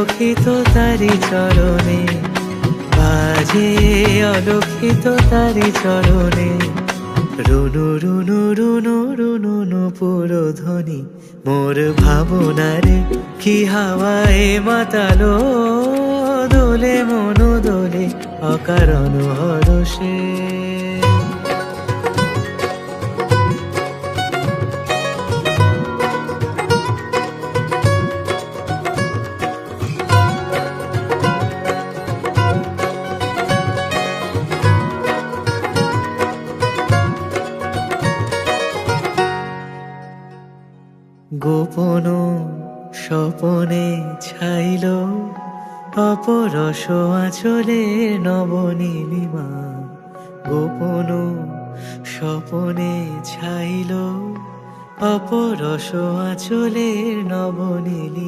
অলক্ষিত তারি চরণে, বাজে অলক্ষিত তারি চরণে। রুনু রুনু রুনু রুনু নুপুর ধ্বনি, মোর ভাবনারে কি হাওয়ায় মাতালো। দোলে মনো দোলে অকারণ হরষে। গোপন স্বপনে ছাইল অপরস আঁচলে নবনীলিমা। গোপন স্বপনে ছাইল অপরস আঁচলে নবনীলিমা।